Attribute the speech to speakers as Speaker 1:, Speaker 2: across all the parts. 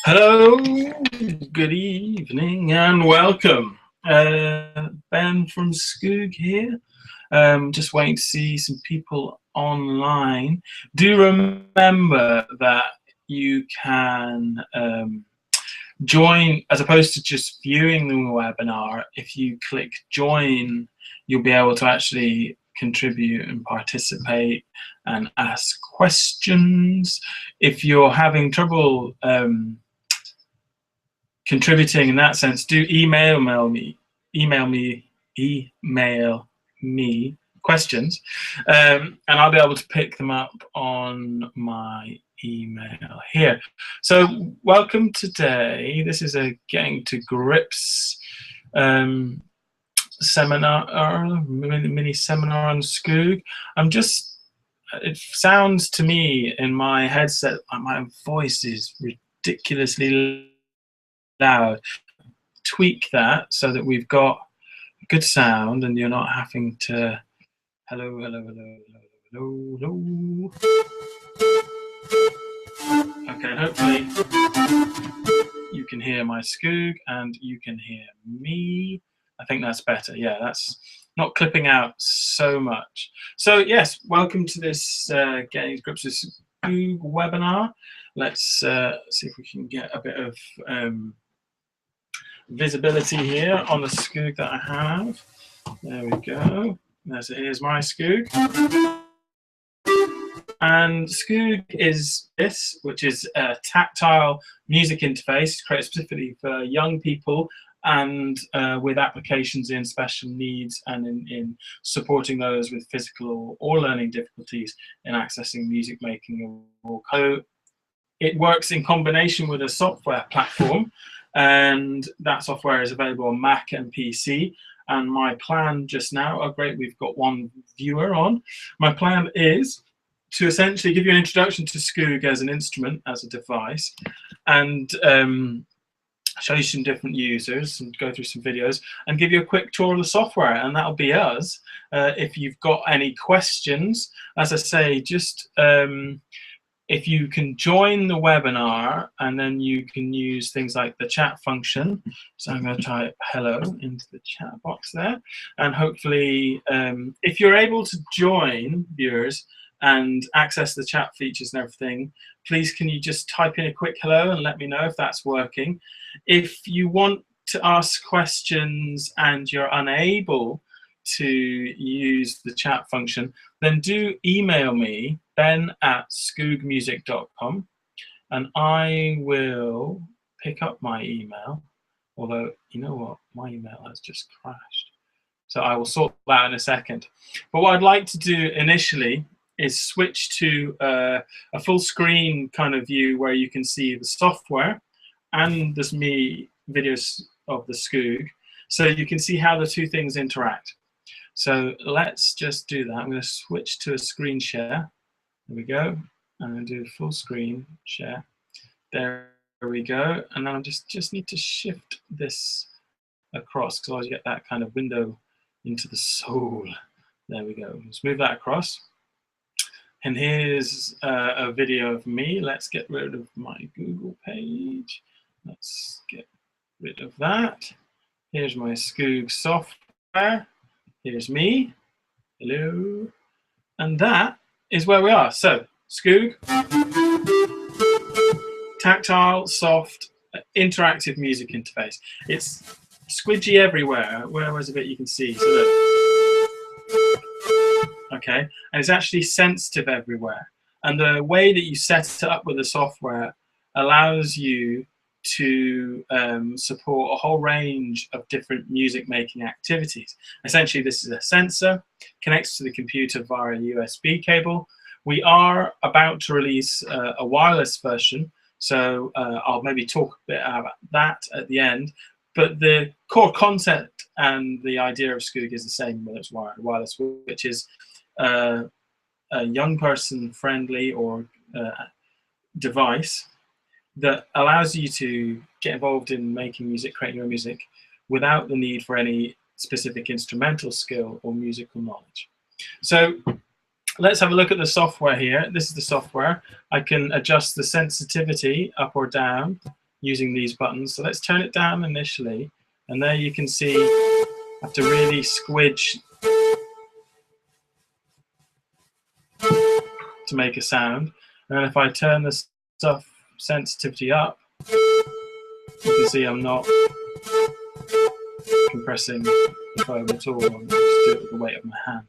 Speaker 1: Hello, good evening, and welcome. Ben from Skoog here. Just waiting to see some people online. Do remember that you can join, as opposed to just viewing the webinar. If you click join, you'll be able to actually contribute and participate and ask questions. If you're having trouble contributing in that sense, do email me questions, and I'll be able to pick them up on my email here. So welcome today. This is a Getting to Grips seminar, mini seminar on Skoog. It sounds to me in my headset like my voice is ridiculously loud. Tweak that so that we've got good sound and you're not having to hello. Okay, hopefully you can hear my Skoog and you can hear me. I think that's better. Yeah, that's not clipping out so much. So yes, welcome to this Getting to Grips with Skoog webinar. Let's see if we can get a bit of visibility here on the Skoog that I have. There we go. Here's my Skoog. And Skoog is this, which is a tactile music interface created specifically for young people and with applications in special needs and in supporting those with physical or learning difficulties in accessing music making. So it works in combination with a software platform, and that software is available on Mac and PC. And my plan just now, oh great, we've got one viewer on. My plan is to essentially give you an introduction to Skoog as an instrument, as a device, and show you some different users and go through some videos and give you a quick tour of the software, and that'll be us. If you've got any questions, as I say, just if you can join the webinar, and then you can use things like the chat function. So I'm going to type hello into the chat box there. And hopefully, if you're able to join, viewers, and access the chat features and everything, please can you just type in a quick hello and let me know if that's working. If you want to ask questions and you're unable to use the chat function, then do email me, ben@skoogmusic.com, and I will pick up my email, although, you know what, my email has just crashed. So I will sort that out in a second. But what I'd like to do initially is switch to a full screen kind of view where you can see the software and this me videos of the Skoog, so you can see how the two things interact. So let's just do that. I'm going to switch to a screen share. There we go. I'm going to do full screen share. There we go. And then I just need to shift this across because I always get that kind of window into the soul. There we go. Let's move that across. And here's a video of me. Let's get rid of my Google page. Let's get rid of that. Here's my Skoog software. Here's me. Hello. And that is where we are. So, Skoog, tactile, soft, interactive music interface. It's squidgy everywhere. Where's a bit you can see? So look. Okay, and it's actually sensitive everywhere. And the way that you set it up with the software allows you to support a whole range of different music making activities. Essentially, this is a sensor, connects to the computer via a USB cable. We are about to release a wireless version, so I'll maybe talk a bit about that at the end. But the core concept and the idea of Skoog is the same, whether it's wired or wireless, which is a young person friendly or device that allows you to get involved in making music, creating your music, without the need for any specific instrumental skill or musical knowledge. So let's have a look at the software here. This is the software. I can adjust the sensitivity up or down using these buttons. So let's turn it down initially, and there you can see I have to really squidge to make a sound. And if I turn the stuff sensitivity up, you can see I'm not compressing the foam at all. I'm just doing it with the weight of my hand.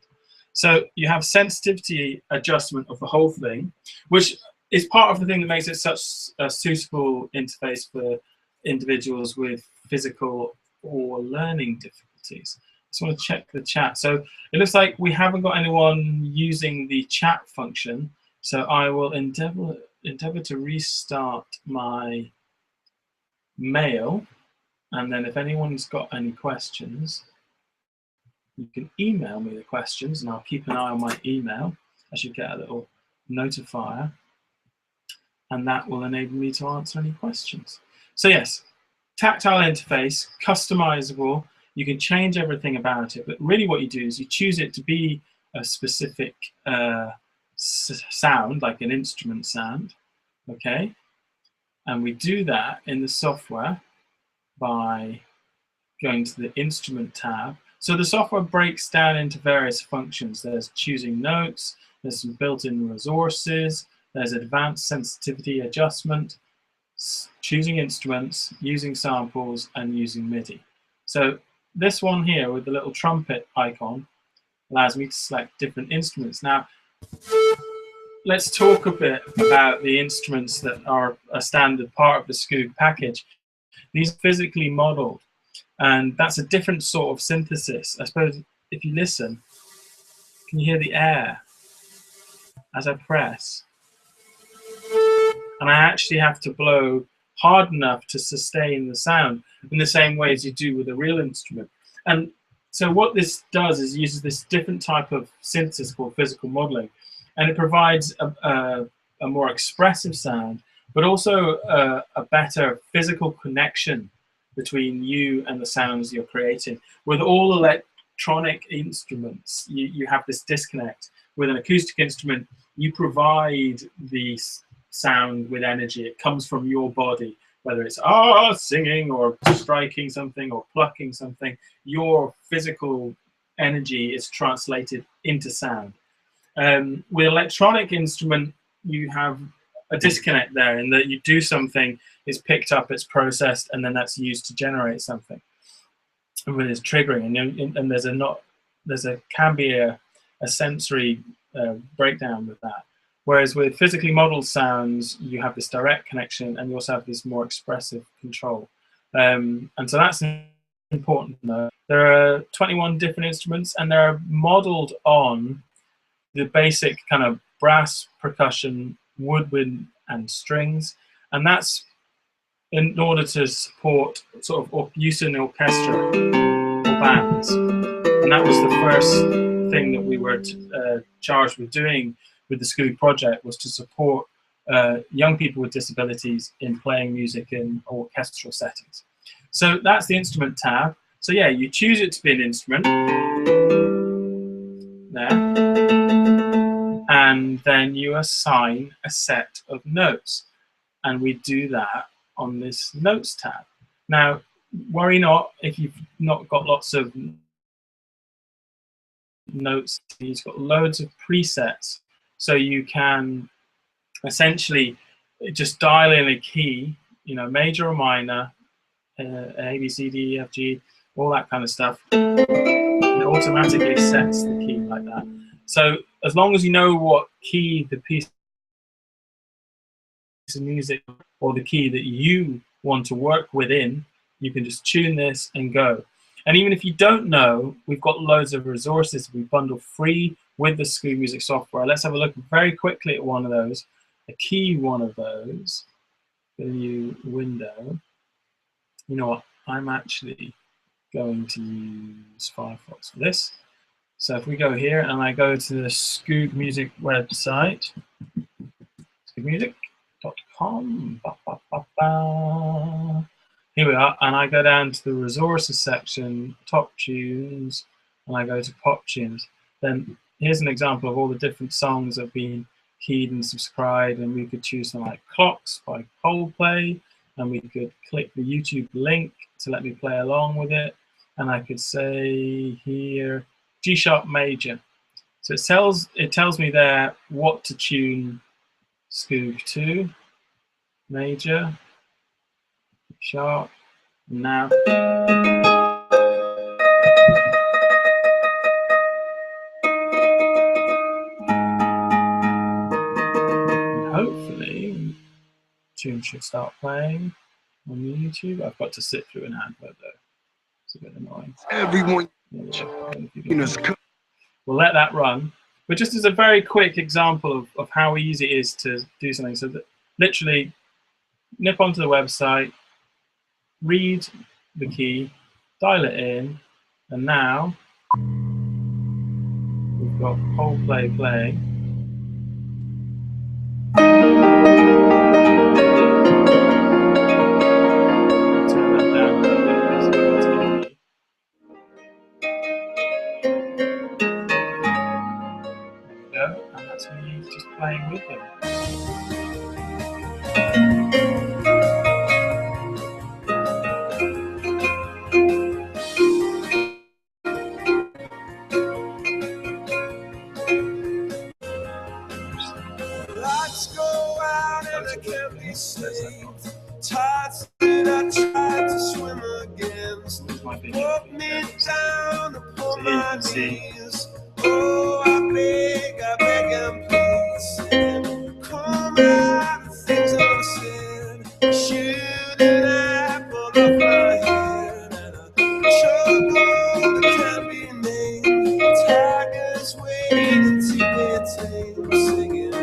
Speaker 1: So you have sensitivity adjustment of the whole thing, which is part of the thing that makes it such a suitable interface for individuals with physical or learning difficulties. I just want to check the chat. So it looks like we haven't got anyone using the chat function. So I will endeavor to restart my mail. And then if anyone's got any questions, you can email me the questions, and I'll keep an eye on my email. I should get a little notifier, and that will enable me to answer any questions. So yes, tactile interface, customizable. You can change everything about it, but really what you do is you choose it to be a specific sound, like an instrument sound, okay? And we do that in the software by going to the instrument tab. So the software breaks down into various functions. There's choosing notes, there's some built-in resources, there's advanced sensitivity adjustment, choosing instruments, using samples, and using MIDI. So this one here with the little trumpet icon allows me to select different instruments. Now, let's talk a bit about the instruments that are a standard part of the Skoog package. These are physically modeled, and that's a different sort of synthesis. I suppose if you listen, can you hear the air as I press? And I actually have to blow hard enough to sustain the sound in the same way as you do with a real instrument. And so what this does is uses this different type of synthesis called physical modeling, and it provides a more expressive sound, but also a better physical connection between you and the sounds you're creating. With all electronic instruments, you have this disconnect. With an acoustic instrument, you provide the sound with energy. It comes from your body, whether it's singing or striking something or plucking something. Your physical energy is translated into sound. With electronic instrument, you have a disconnect there in that you do something, it's picked up, it's processed, and then that's used to generate something. And when it's triggering, and can be a sensory breakdown with that. Whereas with physically modeled sounds, you have this direct connection, and you also have this more expressive control. And so that's important to know. There are 21 different instruments, and they're modeled on the basic kind of brass, percussion, woodwind, and strings. And that's in order to support sort of use in orchestra or bands. And that was the first thing that we were charged with doing with the Skoog project, was to support young people with disabilities in playing music in orchestral settings. So that's the instrument tab. So yeah, you choose it to be an instrument there, and then you assign a set of notes, and we do that on this notes tab. Now, worry not if you've not got lots of notes. You've got loads of presets, so you can essentially just dial in a key, you know, major or minor, A, B, C, D, E, F, G, all that kind of stuff. And it automatically sets the key like that. So as long as you know what key the piece of music or the key that you want to work within, you can just tune this and go. And even if you don't know, we've got loads of resources we bundle free with the Skoog Music software. Let's have a look very quickly at one of those, a key one of those, a new window. You know what, I'm actually going to use Firefox for this. So if we go here and I go to the Skoog Music website, skoogmusic.com, here we are, and I go down to the resources section, top tunes, and I go to pop tunes. Then here's an example of all the different songs that have been keyed and subscribed, and we could choose something like Clocks by Coldplay, and we could click the YouTube link to let me play along with it. And I could say here, G sharp major. So it tells me there what to tune Skoog to, major, sharp, and now. And hopefully, tune should start playing on YouTube. I've got to sit through an advert though. It's a bit annoying.
Speaker 2: Everyone,
Speaker 1: we'll let that run. But just as a very quick example of how easy it is to do something, so that literally nip onto the website, read the key, dial it in, and now we've got whole play playing. Turn that down a little bit because it's key. There we go, and that's me just playing with them.
Speaker 3: Lights go out and I can't be saved. Tides that I tried to swim against. Walk me down upon my knees. Oh, I beg and please. And come out the things unsaid. Shoot an apple off my head. And a trouble that can't be named. Tigers waiting to be tamed. Singing.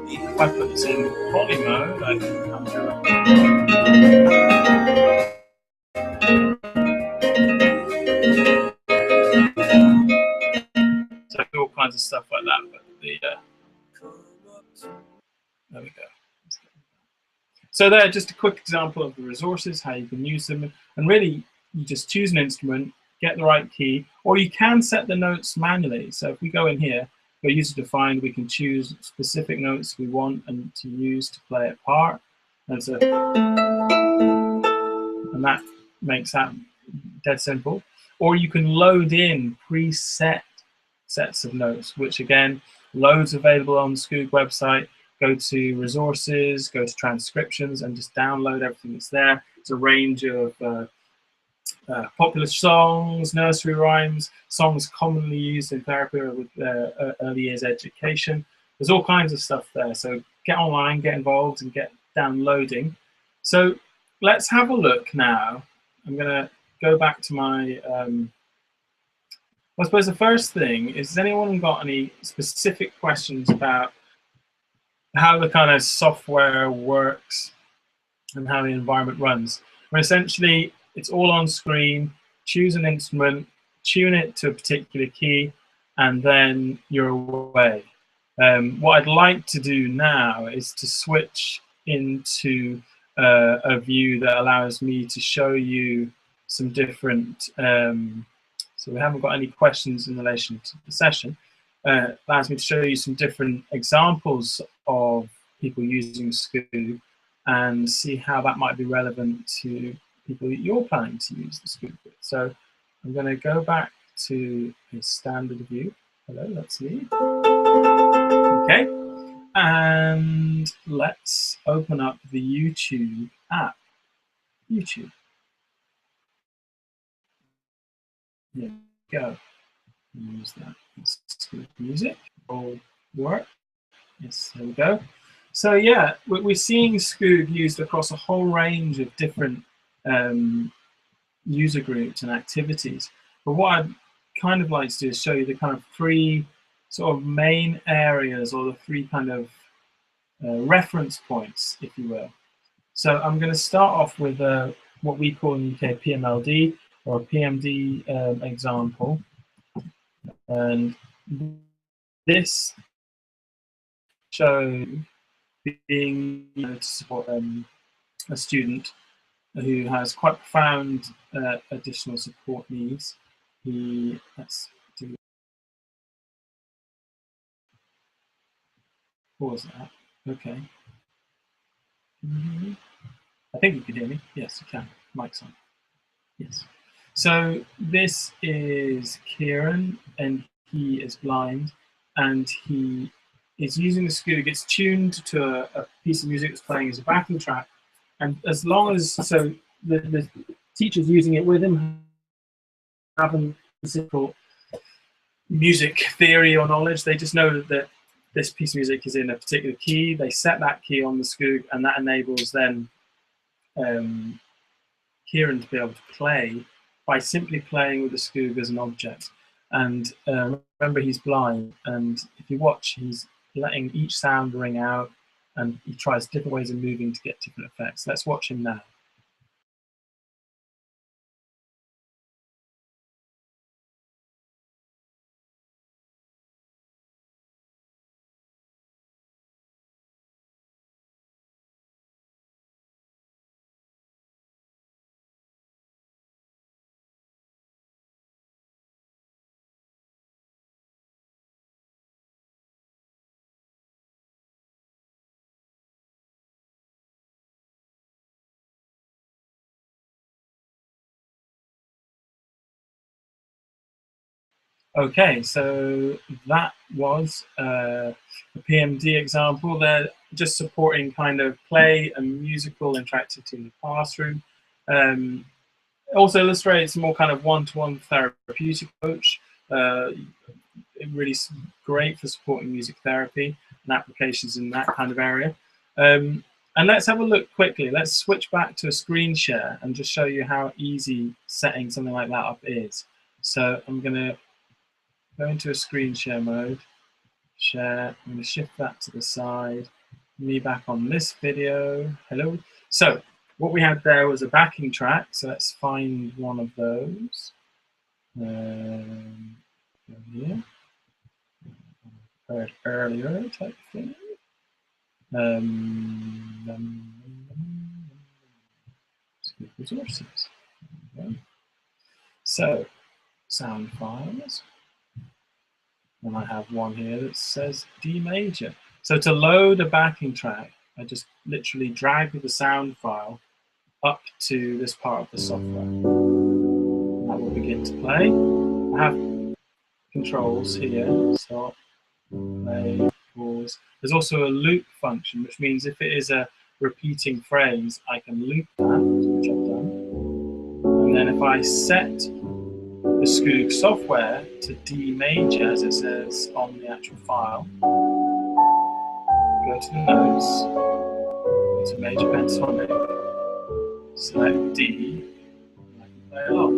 Speaker 1: If I put this in poly mode, I can come down. So I do all kinds of stuff like that, but there we go. So there, just a quick example of the resources, how you can use them, and really you just choose an instrument, get the right key, or you can set the notes manually. So if we go in here, go user defined, we can choose specific notes we want and to use to play a part. And that makes that dead simple. Or you can load in preset sets of notes, which again, loads available on the Skoog website. Go to resources, go to transcriptions, and just download everything that's there. It's a range of popular songs, nursery rhymes, songs commonly used in therapy or with early years education. There's all kinds of stuff there. So get online, get involved, and get downloading. So let's have a look now. I'm going to go back to my, I suppose the first thing is, has anyone got any specific questions about how the kind of software works and how the environment runs? Where essentially it's all on screen, choose an instrument, tune it to a particular key, and then you're away. What I'd like to do now is to switch into a view that allows me to show you some different, so we haven't got any questions in relation to the session, allows me to show you some different examples of people using Skoog and see how that might be relevant to people that you're planning to use the Skoog with. So I'm going to go back to a standard view. Hello, that's me. Okay, and let's open up the YouTube app. YouTube. There we go. Use that. Skoog music. All work. Yes, there we go. So yeah, we're seeing Skoog used across a whole range of different user groups and activities. But what I'd kind of like to do is show you the kind of three sort of main areas, or the three kind of reference points, if you will. So I'm going to start off with what we call in the UK PMLD, or a PMD example. And this shows being to support a student who has quite profound additional support needs. Let's do pause that. Okay. I think you can hear me. Yes, you can. Mic's on. Yes. So this is Kieran, and he is blind, and he is using the Skoog. It's tuned to a piece of music that's playing as a backing track, and as long as the teacher's using it with him, haven't simple music theory or knowledge. They just know that this piece of music is in a particular key. They set that key on the Skoog, and that enables then Kieran to be able to play by simply playing with the Skoog as an object. And remember, he's blind, and if you watch, he's letting each sound ring out, and he tries different ways of moving to get different effects. Let's watch him now. Okay, so that was a PMD example. They're just supporting kind of play and musical interactivity in the classroom. Also illustrates more kind of one-to-one therapeutic approach. Really great for supporting music therapy and applications in that kind of area. And let's have a look quickly. Let's switch back to a screen share and just show you how easy setting something like that up is. So I'm going to go into a screen share mode, share, I'm going to shift that to the side, me back on this video, hello. So what we had there was a backing track, so let's find one of those. Here. Heard earlier type thing. Resources. Okay. So sound files. And I have one here that says D major. So to load a backing track, I just literally drag the sound file up to this part of the software. And that will begin to play. I have controls here, stop, play, pause. There's also a loop function, which means if it is a repeating phrase, I can loop that, which I've done. And then if I set the Skoog software to D major, as it says on the actual file, go to the notes, go to major pentatonic, select D, and I can play along.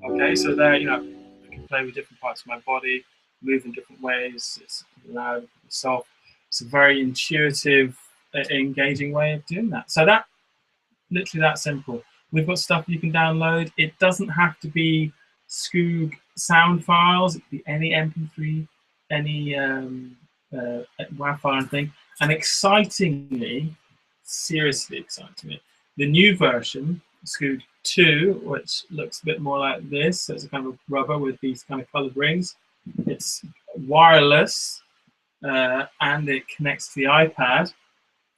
Speaker 1: Okay, so there, I can play with different parts of my body, move in different ways. It's loud, it's soft. It's a very intuitive, engaging way of doing that. So that, literally that simple. We've got stuff you can download. It doesn't have to be Skoog sound files. It could be any MP3, any WAV file and thing. And excitingly, seriously excitingly, the new version, Skoog 2, which looks a bit more like this. So it's a kind of rubber with these kind of colored rings. It's wireless and it connects to the iPad.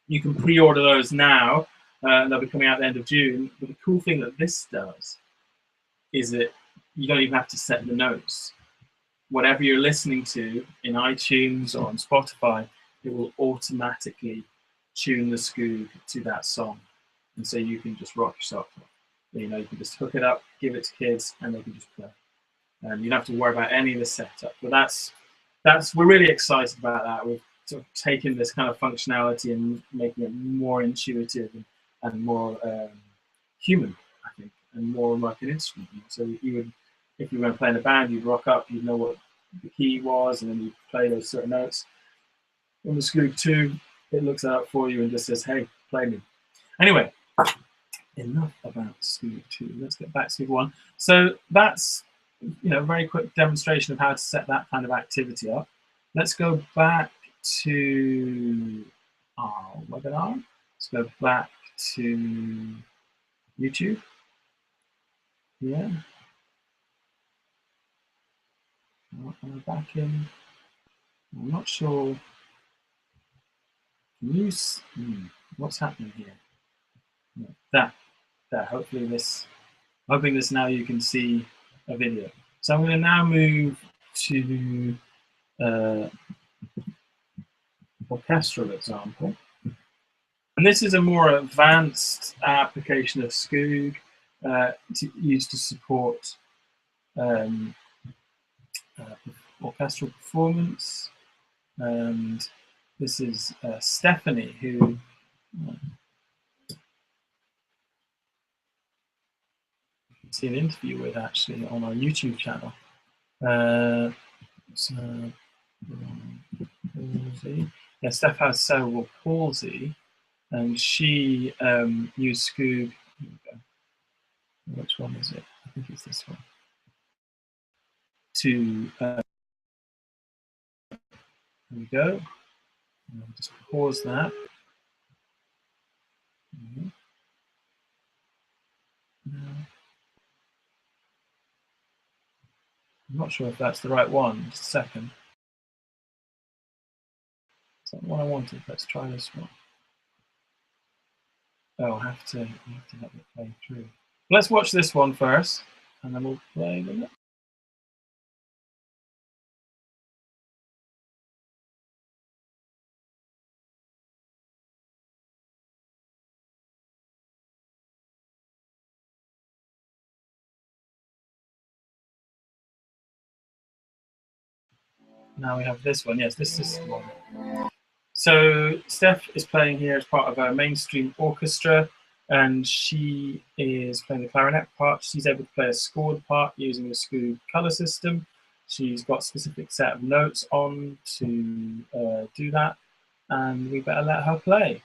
Speaker 1: You can pre-order those now. They'll be coming out at the end of June. But the cool thing that this does is that you don't even have to set the notes. Whatever you're listening to in iTunes or on Spotify, it will automatically tune the Skoog to that song. And so you can just rock yourself off. You can just hook it up, give it to kids, and they can just play. And you don't have to worry about any of the setup. But we're really excited about that. We've sort of taken this kind of functionality and making it more intuitive and more human, I think, and more like an instrument. So you would, if you were playing a band, you'd rock up, you'd know what the key was, and then you'd play those certain notes. On the Skoog 2, it looks out for you and just says, hey, play me. Anyway, enough about Skoog 2. Let's get back to Skoog 1. So that's, you know, a very quick demonstration of how to set that kind of activity up. Let's go back to our webinar. Let's go back to YouTube. Yeah. Am I back in? I'm not sure. News. What's happening here? No, there. Hopefully this. Hoping this now you can see a video. So I'm going to now move to orchestral example. And this is a more advanced application of Skoog used to support orchestral performance. And this is Stephanie, who see an interview with actually on our YouTube channel. Yeah, Steph has cerebral palsy, and she used Skoog. Which one is it? I think it's this one. To there we go. I'll just pause that. I'm not sure if that's the right one. Just a second. Is that the one I wanted? Let's try this one. Oh, I have to let it play through. Let's watch this one first, and then we'll play the next. Now we have this one. Yes, this is one. So Steph is playing here as part of a mainstream orchestra, and she is playing the clarinet part. She's able to play a scored part using the Skoog color system. She's got a specific set of notes on to do that, and we better let her play.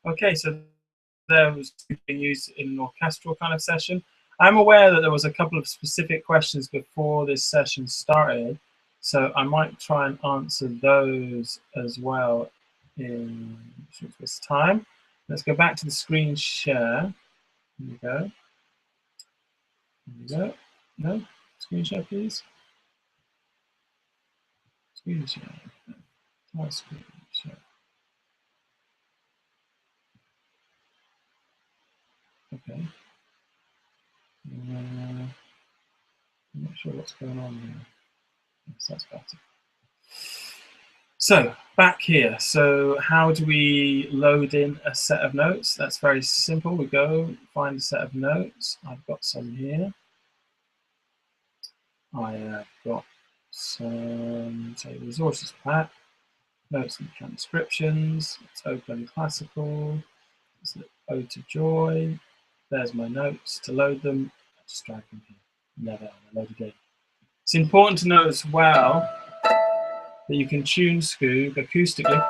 Speaker 1: Okay, so there was being used in an orchestral kind of session. I'm aware that there was a couple of specific questions before this session started, so I might try and answer those as well in this time. Let's go back to the screen share. Here we go. Here we go. No? Screen share, please. Screen share. Try screen share. Okay. I'm not sure what's going on here. Yes, that's better. So back here, so how do we load in a set of notes? That's very simple. We go find a set of notes. I've got some here. I have got some, say, resources pack, notes and transcriptions. Let's open classical. Let's look Ode to Joy. There's my notes. To load them, I just drag them here. Never load again. It's important to note as well that you can tune Skoog acoustically.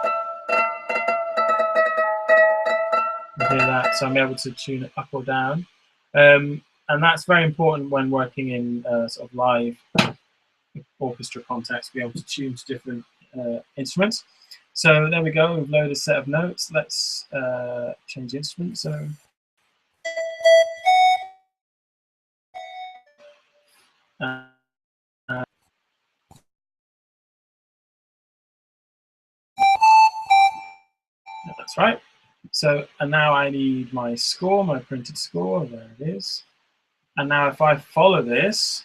Speaker 1: You hear that, so I'm able to tune it up or down. And that's very important when working in sort of live orchestra context, to be able to tune to different instruments. So there we go, we've loaded a set of notes. Let's change instrument. So that's right. So, and now I need my score, my printed score. There it is. And now if I follow this,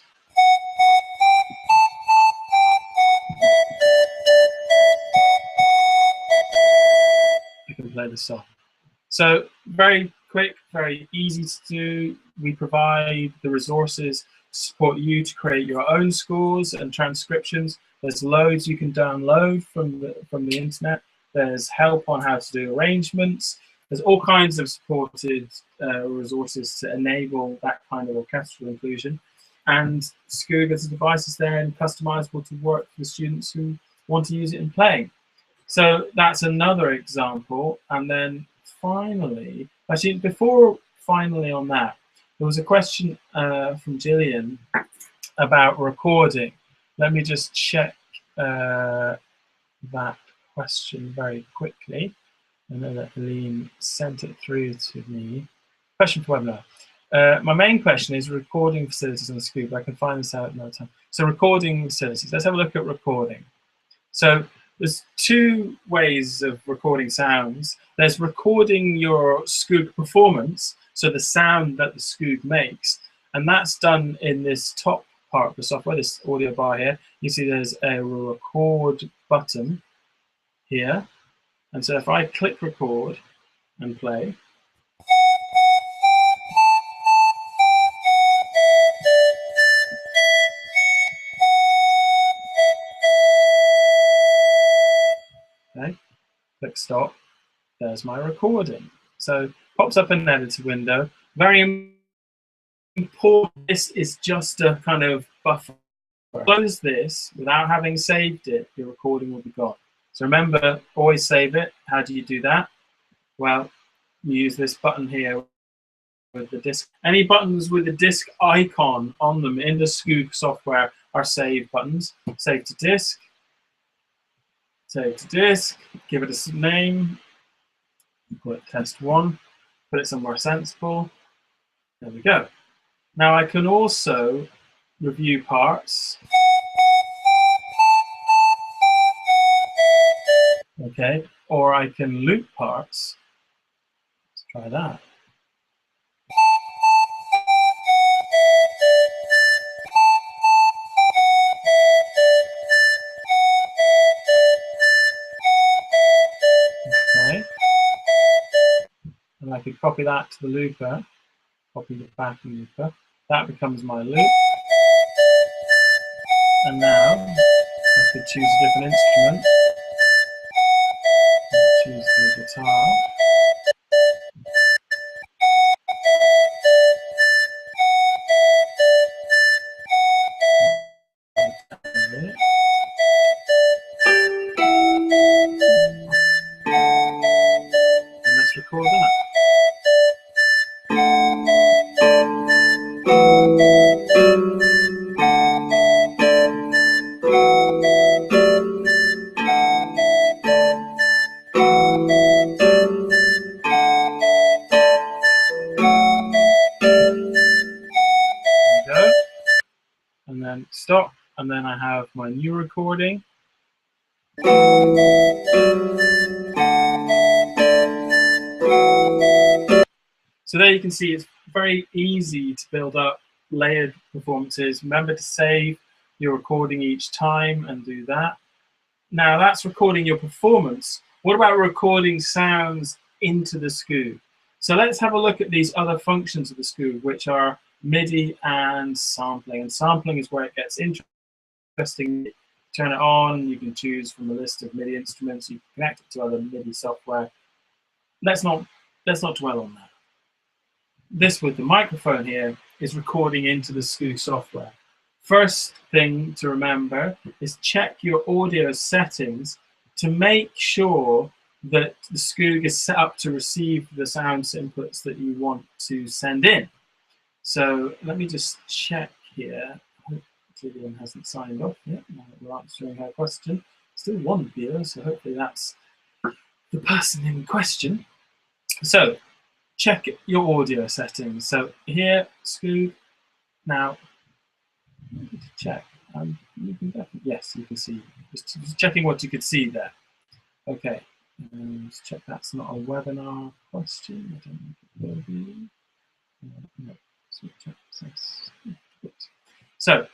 Speaker 1: we play the song. So very quick, very easy to do. We provide the resources to support you to create your own scores and transcriptions. There's loads you can download from the internet. There's help on how to do arrangements. There's all kinds of supported resources to enable that kind of orchestral inclusion. And Skoog as a device is there and customizable to work for the students who want to use it in playing. So that's another example. And then finally, actually before finally on that, there was a question from Gillian about recording. Let me just check that question very quickly. I know that Aline sent it through to me. Question for webinar. My main question is recording facilities on the Skoog. I can find this out another time. So recording facilities. Let's have a look at recording. So there's two ways of recording sounds. There's recording your Skoog performance, so the sound that the Skoog makes, and that's done in this top part of the software, this audio bar here. You see there's a record button here, and so if I click record and play, okay, click stop, there's my recording. So pops up an editor window. Very important, this is just a kind of buffer. Close this without having saved it, your recording will be gone. So remember, always save it. How do you do that? Well, you use this button here with the disk. Any buttons with the disk icon on them in the Skoog software are save buttons. Save to disk. Save to disk. Give it a name. Call it test 1. Put it somewhere sensible. There we go. Now I can also review parts. Okay, or I can loop parts. Let's try that. Okay, and I could copy that to the looper, copy the backing looper. That becomes my loop. And now I could choose a different instrument. Choose the guitar. And let's record that. And then stop, and then I have my new recording. So there you can see it's very easy to build up layered performances. Remember to save your recording each time and do that. Now that's recording your performance. What about recording sounds into the Skoog? So let's have a look at these other functions of the Skoog, which are MIDI and sampling. And sampling is where it gets interesting. Turn it on, you can choose from a list of MIDI instruments, you can connect it to other MIDI software. Let's not dwell on that. This with the microphone here is recording into the Skoog software. First thing to remember is check your audio settings to make sure that the Skoog is set up to receive the sound inputs that you want to send in. So let me just check here. I hope Julian hasn't signed off yet. Now that we're answering her question. Still one viewer, so hopefully that's the person in question. So check your audio settings. So here, Skoog. Now, check. You can definitely, yes, you can see. Just checking what you could see there. Okay. Let's check that's not a webinar question. I don't think it will be. No. So,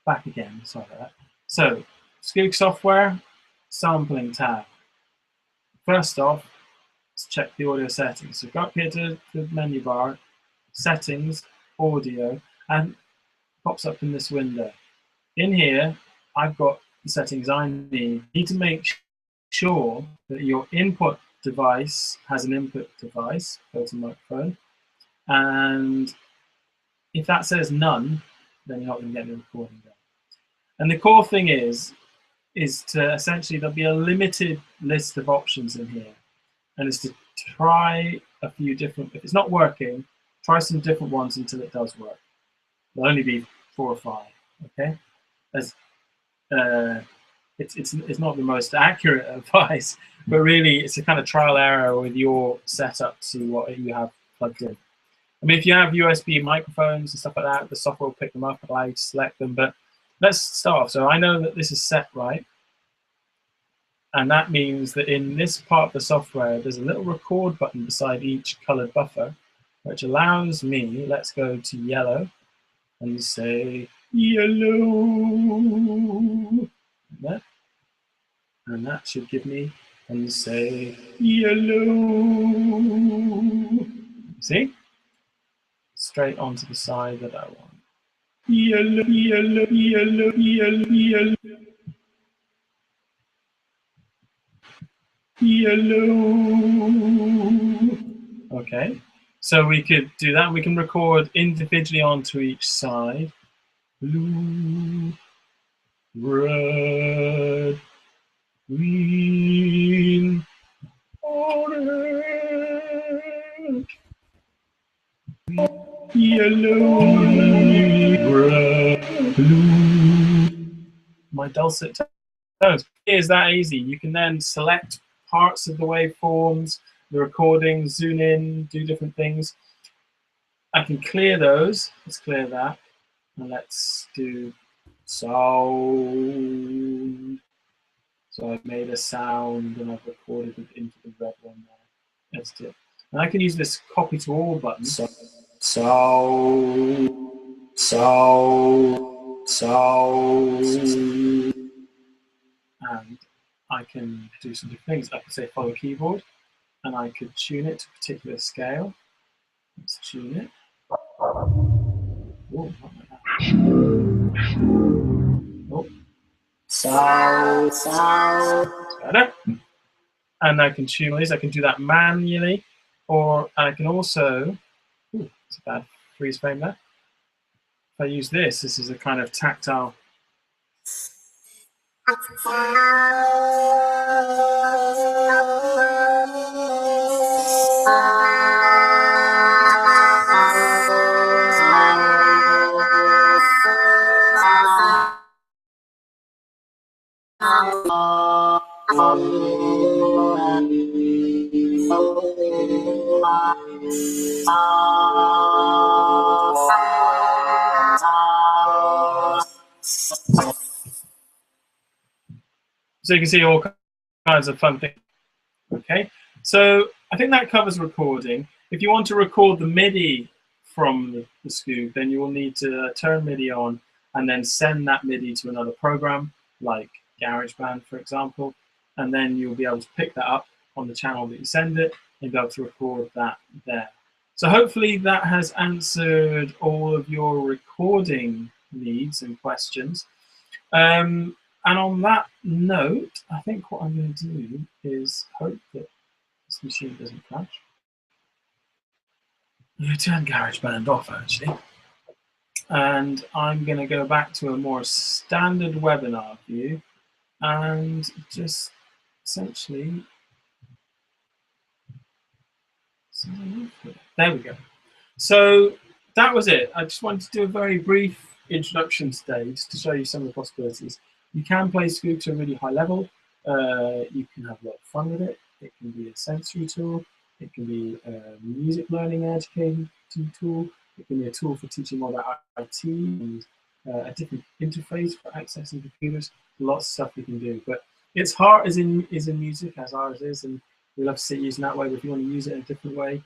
Speaker 1: back again. Sorry about that. So, Skoog software, sampling tab. first off, let's check the audio settings. So go up here to the menu bar, settings, audio, and it pops up in this window. In here, I've got the settings I need. You need to make sure that your input device has an input device, built-in microphone, and if that says none, then you're not going to get the recording done. And the core thing is to essentially, there'll be a limited list of options in here, and it's to try a few different, if it's not working, try some different ones until it does work. There'll only be 4 or 5, okay? As it's not the most accurate advice, but really it's a kind of trial error with your setup to see what you have plugged in. I mean, if you have USB microphones and stuff like that, the software will pick them up and allow you to select them. But let's start off. So I know that this is set right. And that means that in this part of the software, there's a little record button beside each colored buffer, which allows me, let's go to yellow and say yellow. And that should give me, and say yellow. See? Straight onto the side that I want. Yellow, yellow, yellow, yellow, yellow. Yellow. Okay, so we could do that. We can record individually onto each side. Blue, red, green, orange, yellow, red, blue. My dulcet tones. It is that easy. You can then select parts of the waveforms, the recording, zoom in, do different things. I can clear those. Let's clear that. And let's do sound. So I've made a sound and I've recorded it into the red one there. Let's do it. And I can use this copy to all button. And I can do some different things. I could say follow keyboard, and I could tune it to a particular scale. Let's tune it. Oh, not like that. Oh. Sound. That's better. And I can tune these. I can do that manually, or I can also. Ooh, it's a bad freeze frame there. If I use this is a kind of tactile. So you can see all kinds of fun things. Okay, so I think that covers recording. If you want to record the MIDI from the Skoog, then you will need to turn MIDI on and then send that MIDI to another program, like GarageBand, for example, and then you'll be able to pick that up on the channel that you send it and be able to record that there. So hopefully that has answered all of your recording needs and questions. And on that note, I think what I'm going to do is hope that this machine doesn't crash. I'm going to turn GarageBand off, actually. And I'm going to go back to a more standard webinar view and just essentially... There we go. So that was it. I just wanted to do a very brief introduction today just to show you some of the possibilities. You can play Skoog to a really high level. You can have a lot of fun with it. It can be a sensory tool. It can be a music learning educating tool. It can be a tool for teaching more about IT and a different interface for accessing computers. Lots of stuff you can do. But its heart is in music, as ours is, and we love to see it used in that way. But if you want to use it in a different way,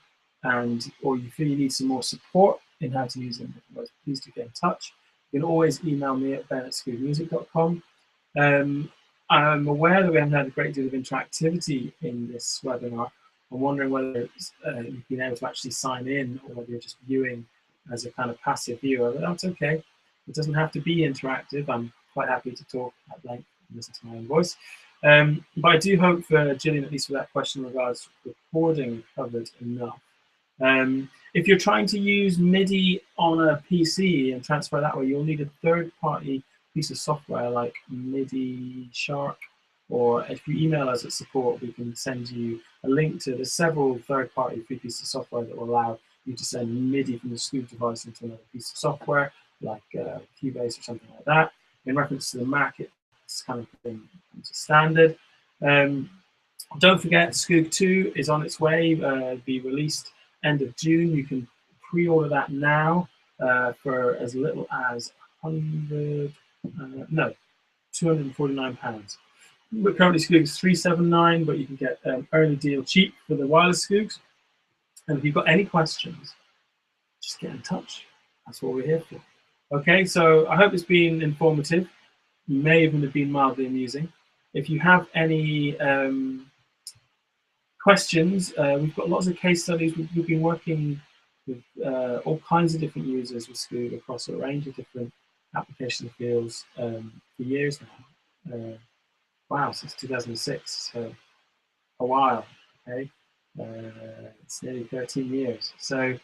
Speaker 1: or you feel you need some more support in how to use it in different ways, please do get in touch. You can always email me at ben@skoogmusic.com. I'm aware that we haven't had a great deal of interactivity in this webinar. I'm wondering whether you've been able to actually sign in or whether you're just viewing as a kind of passive viewer, but that's okay. It doesn't have to be interactive. I'm quite happy to talk at length and listen to my own voice. But I do hope for Gillian, at least with that question regards recording, covered enough. If you're trying to use MIDI on a PC and transfer that way, you'll need a third-party piece of software like MIDI Shark, or if you email us at support, we can send you a link to the several third-party free pieces of software that will allow you to send MIDI from the Skoog device into another piece of software, like Cubase or something like that. In reference to the Mac, it's kind of been standard. Don't forget, Skoog 2 is on its way, be released end of June. You can pre-order that now for as little as £249. But currently Skoog is $379, but you can get an early deal cheap for the wireless Skoogs. And if you've got any questions, just get in touch. That's what we're here for. Okay, so I hope it's been informative. You may even have been mildly amusing. If you have any questions, we've got lots of case studies. We've been working with all kinds of different users with Skoog across a range of different application fields for years now. Wow, since 2006, so a while, okay? It's nearly 13 years. So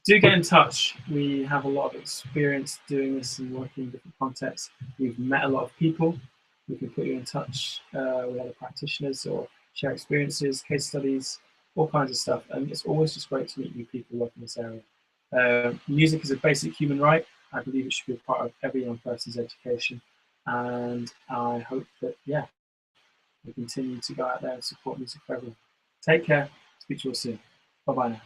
Speaker 1: do get in touch. We have a lot of experience doing this and working in different contexts. We've met a lot of people. We can put you in touch with other practitioners or share experiences, case studies, all kinds of stuff. And it's always just great to meet new people working in this area. Music is a basic human right. I believe it should be a part of every young person's education. And I hope that, yeah, we continue to go out there and support music for everyone. Take care. Speak to you all soon. Bye-bye now.